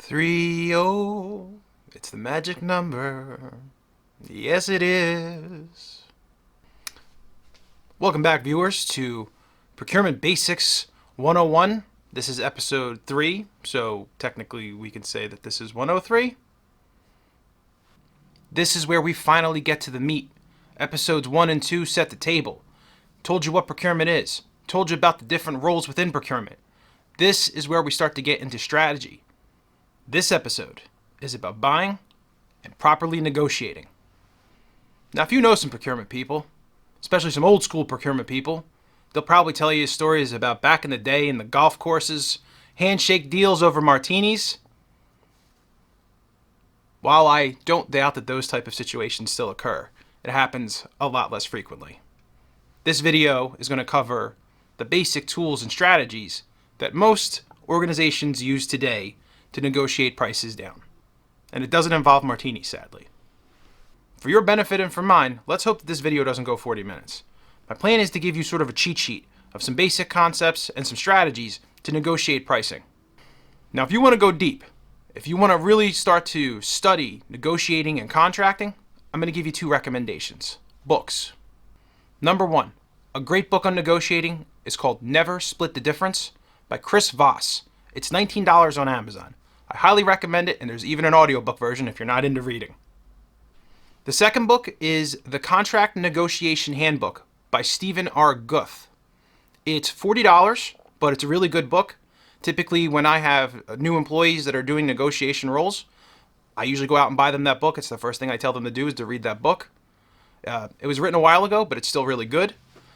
30. It's the magic number. Yes, it is. Welcome back, viewers, to Procurement Basics 101. This is episode 3, so technically we can say that this is 103. This is where we finally get to the meat. Episodes 1 and 2 set the table. Told you what procurement is. Told you about the different roles within procurement. This is where we start to get into strategy. This episode is about buying and properly negotiating. Now, if you know some procurement people, especially some old school procurement people, they'll probably tell you stories about back in the day in the golf courses, handshake deals over martinis. While I don't doubt that those type of situations still occur, it happens a lot less frequently. This video is going to cover the basic tools and strategies that most organizations use today to negotiate prices down. And it doesn't involve martinis, sadly. For your benefit and for mine, let's hope that this video doesn't go 40 minutes. My plan is to give you sort of a cheat sheet of some basic concepts and some strategies to negotiate pricing. Now, if you want to go deep, if you want to really start to study negotiating and contracting, I'm going to give you 2 recommendations. Books. Number 1, a great book on negotiating is called Never Split the Difference by Chris Voss. It's $19 on Amazon. I highly recommend it, and there's even an audiobook version if you're not into reading. The second book is The Contract Negotiation Handbook by Stephen R. Guth. It's $40, but it's a really good book. Typically, when I have new employees that are doing negotiation roles, I usually go out and buy them that book. It's the first thing I tell them to do is to read that book. It was written a while ago, but it's still really good.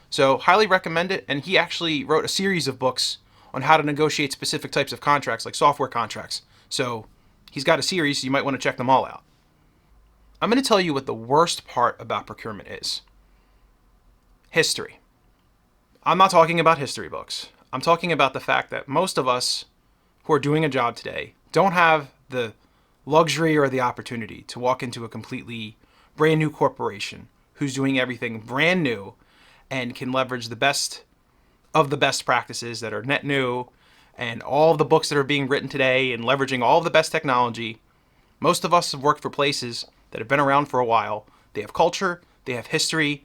So, highly recommend it. And he actually wrote a series of books on how to negotiate specific types of contracts, like software contracts. So, he's got a series, so you might want to check them all out. I'm going to tell you what the worst part about procurement is. History. I'm not talking about history books. I'm talking about the fact that most of us who are doing a job today don't have the luxury or the opportunity to walk into a completely brand new corporation who's doing everything brand new and can leverage the best of the best practices that are net new and all of the books that are being written today and leveraging all of the best technology. Most of us have worked for places that have been around for a while. They have culture, they have history,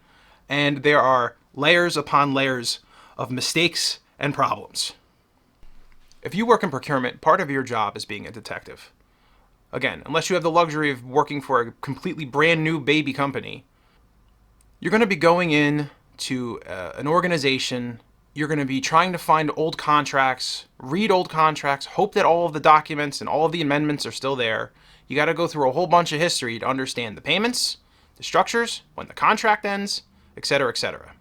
and there are layers upon layers of mistakes and problems. If you work in procurement, part of your job is being a detective. Again, unless you have the luxury of working for a completely brand new baby company, you're going to be going in to an organization. You're going to be trying to find old contracts, read old contracts, hope that all of the documents and all of the amendments are still there. You got to go through a whole bunch of history to understand the payments, the structures, when the contract ends, etc., etc.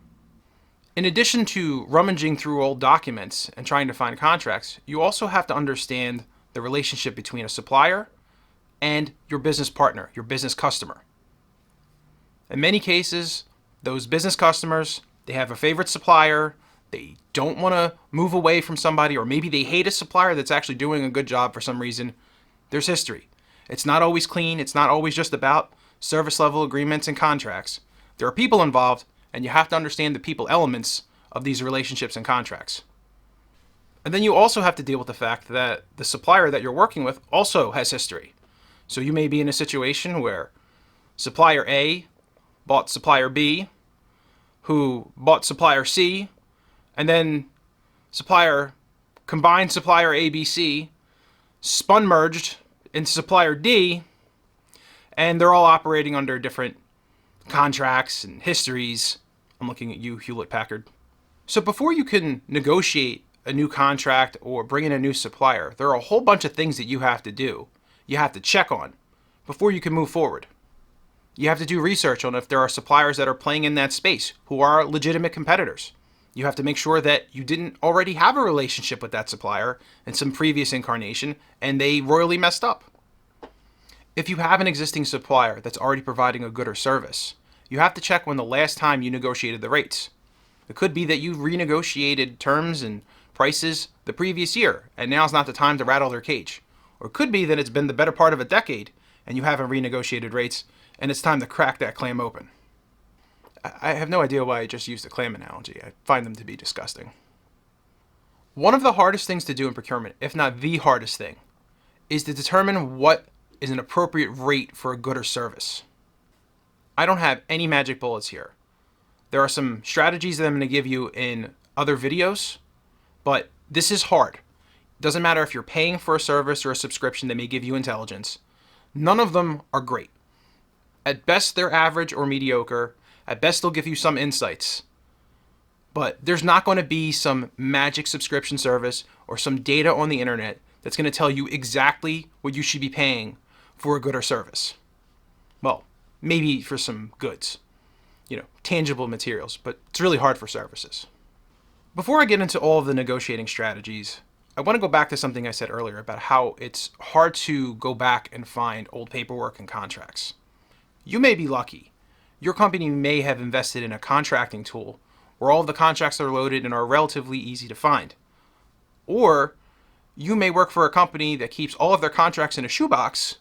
In addition to rummaging through old documents and trying to find contracts, you also have to understand the relationship between a supplier and your business partner, your business customer. In many cases, those business customers, they have a favorite supplier, they don't want to move away from somebody, or maybe they hate a supplier that's actually doing a good job for some reason. There's history. It's not always clean. It's not always just about service level agreements and contracts. There are people involved, and you have to understand the people elements of these relationships and contracts. And then you also have to deal with the fact that the supplier that you're working with also has history. So you may be in a situation where supplier A bought supplier B, who bought supplier C, and then combined supplier ABC, spun merged into supplier D, and they're all operating under different contracts and histories. I'm looking at you, Hewlett-Packard. So before you can negotiate a new contract or bring in a new supplier, there are a whole bunch of things that you have to do. You have to check on before you can move forward. You have to do research on if there are suppliers that are playing in that space who are legitimate competitors. You have to make sure that you didn't already have a relationship with that supplier in some previous incarnation and they royally messed up. If you have an existing supplier that's already providing a good or service, you have to check when the last time you negotiated the rates. It could be that you renegotiated terms and prices the previous year and now's not the time to rattle their cage. Or it could be that it's been the better part of a decade and you haven't renegotiated rates and it's time to crack that clam open. I have no idea why I just used a clam analogy. I find them to be disgusting. One of the hardest things to do in procurement, if not the hardest thing, is to determine what is an appropriate rate for a good or service. I don't have any magic bullets here. There are some strategies that I'm going to give you in other videos, but this is hard. It doesn't matter if you're paying for a service or a subscription that may give you intelligence. None of them are great. At best, they're average or mediocre. At best, they'll give you some insights. But there's not going to be some magic subscription service or some data on the internet that's going to tell you exactly what you should be paying for a good or service. Well, maybe for some goods, tangible materials, but it's really hard for services. Before I get into all of the negotiating strategies, I want to go back to something I said earlier about how it's hard to go back and find old paperwork and contracts. You may be lucky. Your company may have invested in a contracting tool where all of the contracts are loaded and are relatively easy to find. Or you may work for a company that keeps all of their contracts in a shoebox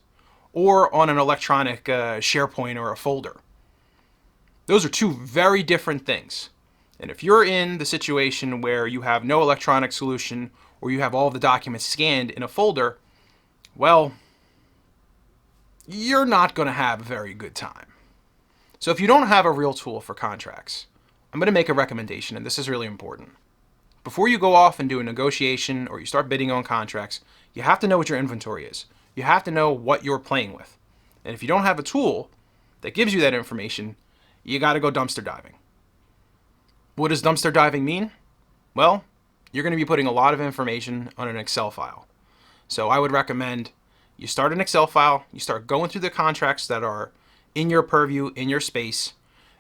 or on an electronic SharePoint or a folder. Those are two very different things. And if you're in the situation where you have no electronic solution or you have all the documents scanned in a folder, well, you're not going to have a very good time. So if you don't have a real tool for contracts, I'm going to make a recommendation, and this is really important. Before you go off and do a negotiation or you start bidding on contracts, you have to know what your inventory is. You have to know what you're playing with. And if you don't have a tool that gives you that information, you got to go dumpster diving. What does dumpster diving mean? Well, you're going to be putting a lot of information on an Excel file. So I would recommend you start an Excel file, you start going through the contracts that are in your purview, in your space,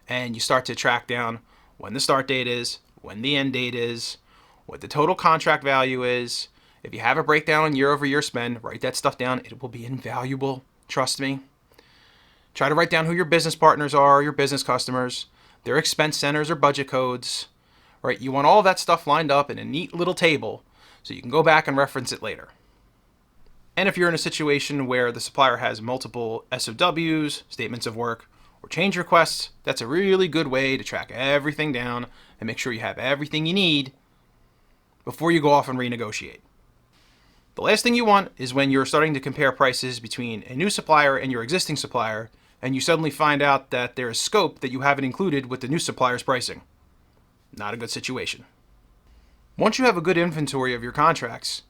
and you start to track down when the start date is, when the end date is, what the total contract value is. If you have a breakdown on year-over-year spend, write that stuff down. It will be invaluable. Trust me. Try to write down who your business partners are, your business customers, their expense centers or budget codes. Right? You want all that stuff lined up in a neat little table so you can go back and reference it later. And if you're in a situation where the supplier has multiple SOWs, statements of work, or change requests, that's a really good way to track everything down and make sure you have everything you need before you go off and renegotiate. The last thing you want is when you're starting to compare prices between a new supplier and your existing supplier, and you suddenly find out that there is scope that you haven't included with the new supplier's pricing. Not a good situation. Once you have a good inventory of your contracts,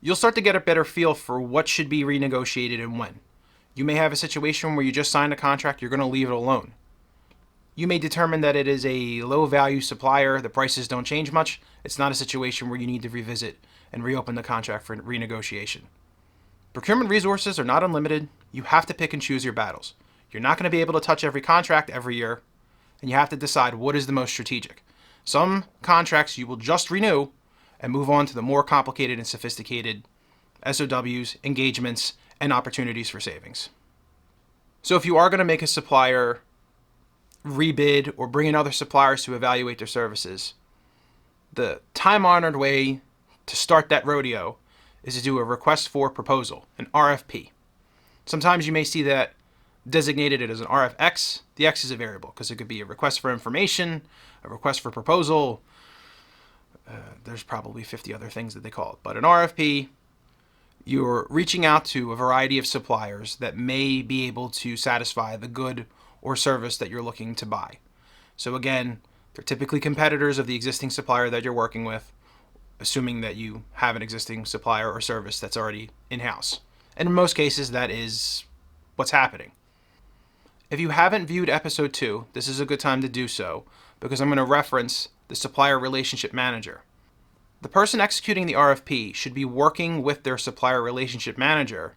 you'll start to get a better feel for what should be renegotiated and when. You may have a situation where you just signed a contract, you're going to leave it alone. You may determine that it is a low-value supplier, the prices don't change much. It's not a situation where you need to revisit and reopen the contract for renegotiation. Procurement resources are not unlimited. You have to pick and choose your battles. You're not going to be able to touch every contract every year, and you have to decide what is the most strategic. Some contracts you will just renew and move on to the more complicated and sophisticated SOWs, engagements, and opportunities for savings. So if you are going to make a supplier rebid or bring in other suppliers to evaluate their services, the time-honored way to start that rodeo is to do a request for proposal, an RFP. Sometimes you may see that designated as an RFX. The X is a variable because it could be a request for information, a request for proposal. There's probably 50 other things that they call it. But an RFP, you're reaching out to a variety of suppliers that may be able to satisfy the good or service that you're looking to buy. So again, they're typically competitors of the existing supplier that you're working with, assuming that you have an existing supplier or service that's already in-house. And in most cases, that is what's happening. If you haven't viewed episode 2, this is a good time to do so, because I'm going to reference the supplier relationship manager. The person executing the RFP should be working with their supplier relationship manager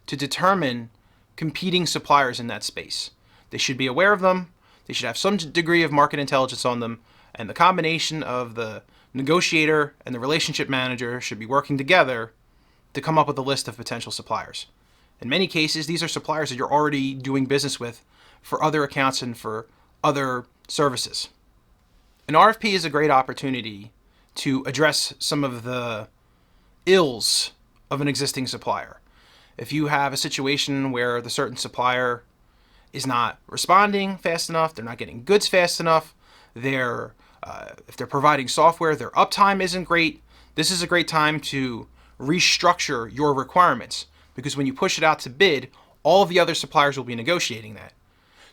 to determine competing suppliers in that space. They should be aware of them, they should have some degree of market intelligence on them, and the combination of the negotiator and the relationship manager should be working together to come up with a list of potential suppliers. In many cases, these are suppliers that you're already doing business with for other accounts and for other services. An RFP is a great opportunity to address some of the ills of an existing supplier. If you have a situation where the certain supplier is not responding fast enough, they're not getting goods fast enough, if they're providing software, their uptime isn't great, this is a great time to restructure your requirements because when you push it out to bid, all of the other suppliers will be negotiating that.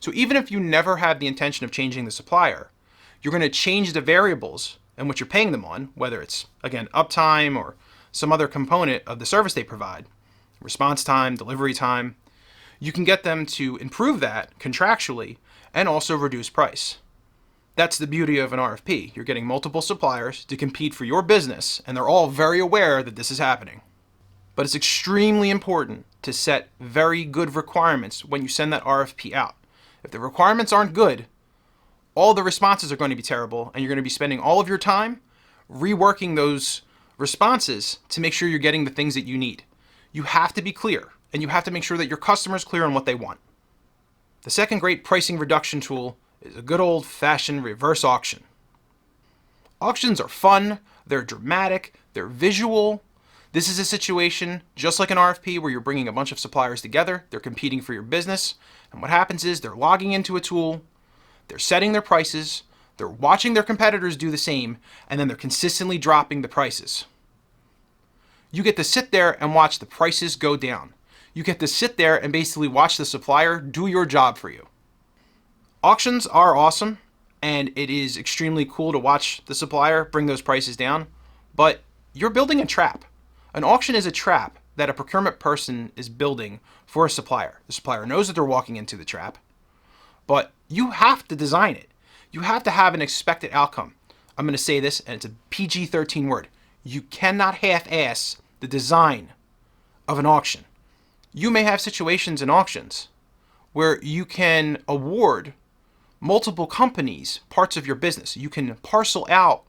So even if you never have the intention of changing the supplier, you're going to change the variables and what you're paying them on, whether it's, again, uptime or some other component of the service they provide, response time, delivery time. You can get them to improve that contractually and also reduce price. That's the beauty of an RFP. You're getting multiple suppliers to compete for your business, and they're all very aware that this is happening. But it's extremely important to set very good requirements when you send that RFP out. If the requirements aren't good, all the responses are going to be terrible, and you're going to be spending all of your time reworking those responses to make sure you're getting the things that you need. You have to be clear, and you have to make sure that your customer is clear on what they want. The second great pricing reduction tool is a good old-fashioned reverse auction. Auctions are fun, they're dramatic, they're visual. This is a situation just like an RFP where you're bringing a bunch of suppliers together, they're competing for your business, and what happens is they're logging into a tool, they're setting their prices, they're watching their competitors do the same, and then they're consistently dropping the prices. You get to sit there and watch the prices go down. You get to sit there and basically watch the supplier do your job for you. Auctions are awesome, and it is extremely cool to watch the supplier bring those prices down, but you're building a trap. An auction is a trap that a procurement person is building for a supplier. The supplier knows that they're walking into the trap, but you have to design it. You have to have an expected outcome. I'm going to say this, and it's a PG-13 word. You cannot half-ass the design of an auction. You may have situations in auctions where you can award multiple companies parts of your business. You can parcel out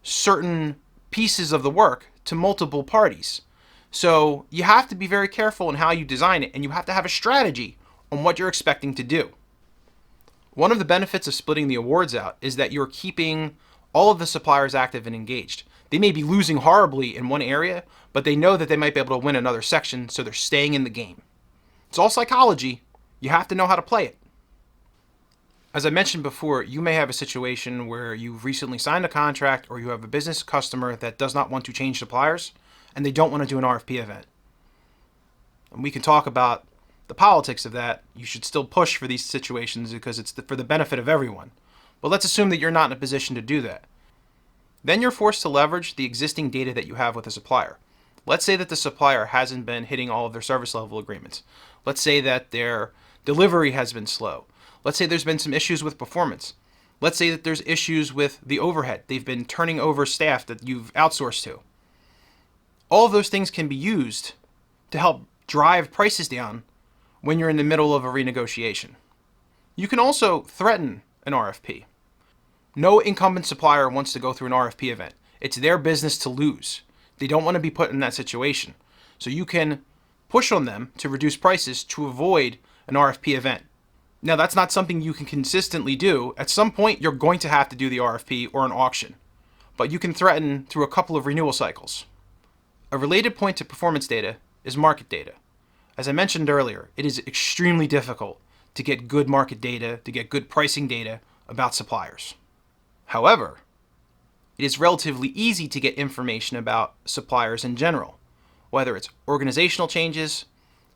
certain pieces of the work to multiple parties. So you have to be very careful in how you design it, and you have to have a strategy on what you're expecting to do. One of the benefits of splitting the awards out is that you're keeping all of the suppliers active and engaged. They may be losing horribly in one area, but they know that they might be able to win another section, so they're staying in the game. It's all psychology. You have to know how to play it. As I mentioned before, you may have a situation where you've recently signed a contract or you have a business customer that does not want to change suppliers and they don't want to do an RFP event. And we can talk about the politics of that. You should still push for these situations because it's for the benefit of everyone. But let's assume that you're not in a position to do that. Then you're forced to leverage the existing data that you have with a supplier. Let's say that the supplier hasn't been hitting all of their service level agreements. Let's say that their delivery has been slow. Let's say there's been some issues with performance. Let's say that there's issues with the overhead. They've been turning over staff that you've outsourced to. All of those things can be used to help drive prices down when you're in the middle of a renegotiation. You can also threaten an RFP. No incumbent supplier wants to go through an RFP event. It's their business to lose. They don't want to be put in that situation. So you can push on them to reduce prices to avoid an RFP event. Now, that's not something you can consistently do. At some point, you're going to have to do the RFP or an auction, but you can threaten through a couple of renewal cycles. A related point to performance data is market data. As I mentioned earlier, it is extremely difficult to get good market data, to get good pricing data about suppliers. However, it is relatively easy to get information about suppliers in general, whether it's organizational changes,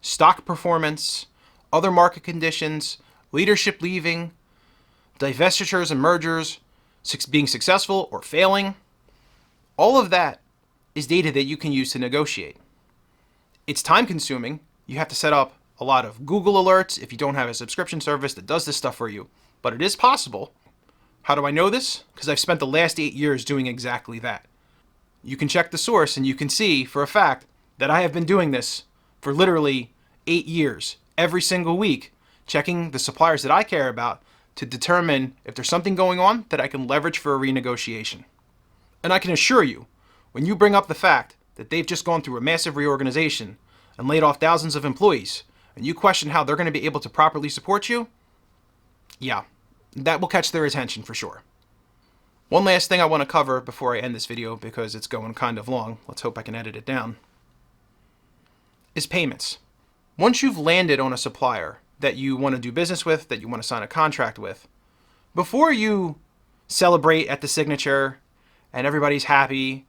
stock performance, other market conditions, leadership leaving, divestitures and mergers, being successful or failing. All of that is data that you can use to negotiate. It's time consuming. You have to set up a lot of Google alerts if you don't have a subscription service that does this stuff for you, but it is possible. How do I know this? Because I've spent the last 8 years doing exactly that. You can check the source and you can see for a fact that I have been doing this for literally 8 years, every single week, checking the suppliers that I care about to determine if there's something going on that I can leverage for a renegotiation. And I can assure you, when you bring up the fact that they've just gone through a massive reorganization and laid off thousands of employees, and you question how they're going to be able to properly support you, yeah, that will catch their attention for sure. One last thing I want to cover before I end this video, because it's going kind of long, let's hope I can edit it down, is payments. Once you've landed on a supplier that you want to do business with, that you want to sign a contract with, before you celebrate at the signature and everybody's happy,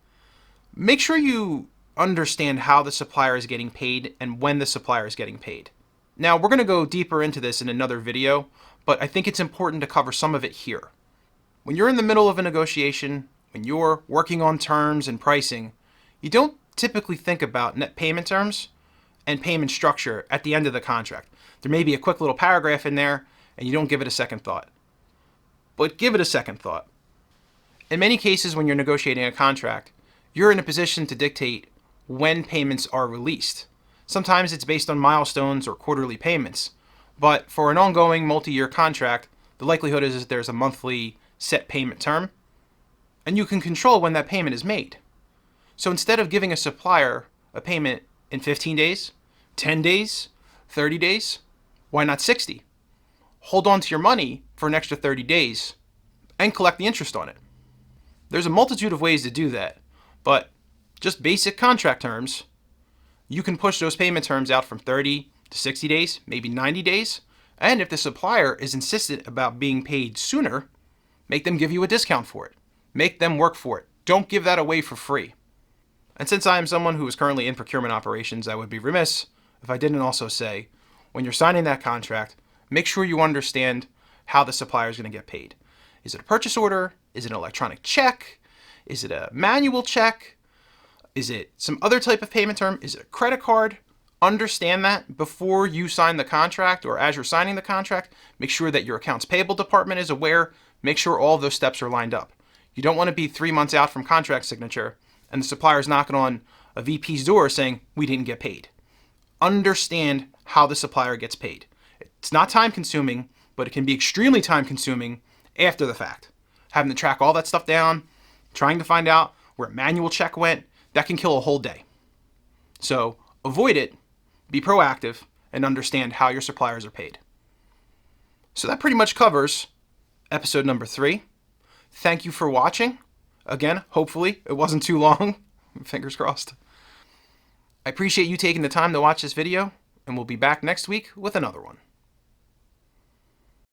make sure you understand how the supplier is getting paid and when the supplier is getting paid. Now, we're going to go deeper into this in another video, but I think it's important to cover some of it here. When you're in the middle of a negotiation, when you're working on terms and pricing, you don't typically think about net payment terms and payment structure at the end of the contract. There may be a quick little paragraph in there, and you don't give it a second thought. But give it a second thought. In many cases, when you're negotiating a contract, you're in a position to dictate when payments are released. Sometimes it's based on milestones or quarterly payments, but for an ongoing multi-year contract, the likelihood is that there's a monthly set payment term, and you can control when that payment is made. So instead of giving a supplier a payment in 15 days, 10 days, 30 days, why not 60? Hold on to your money for an extra 30 days and collect the interest on it. There's a multitude of ways to do that, but just basic contract terms, you can push those payment terms out from 30 to 60 days, maybe 90 days. And if the supplier is insistent about being paid sooner, make them give you a discount for it. Make them work for it. Don't give that away for free. And since I am someone who is currently in procurement operations, I would be remiss if I didn't also say, when you're signing that contract, make sure you understand how the supplier is going to get paid. Is it a purchase order? Is it an electronic check? Is it a manual check? Is it some other type of payment term? Is it a credit card? Understand that before you sign the contract, or as you're signing the contract. Make sure that your accounts payable department is aware. Make sure all of those steps are lined up. You don't want to be 3 months out from contract signature and the supplier is knocking on a VP's door saying, we didn't get paid. Understand how the supplier gets paid. It's not time consuming, but it can be extremely time consuming after the fact. Having to track all that stuff down, trying to find out where a manual check went, that can kill a whole day. So avoid it, be proactive, and understand how your suppliers are paid. So that pretty much covers episode number 3. Thank you for watching. Again, hopefully it wasn't too long. Fingers crossed. I appreciate you taking the time to watch this video, and we'll be back next week with another one.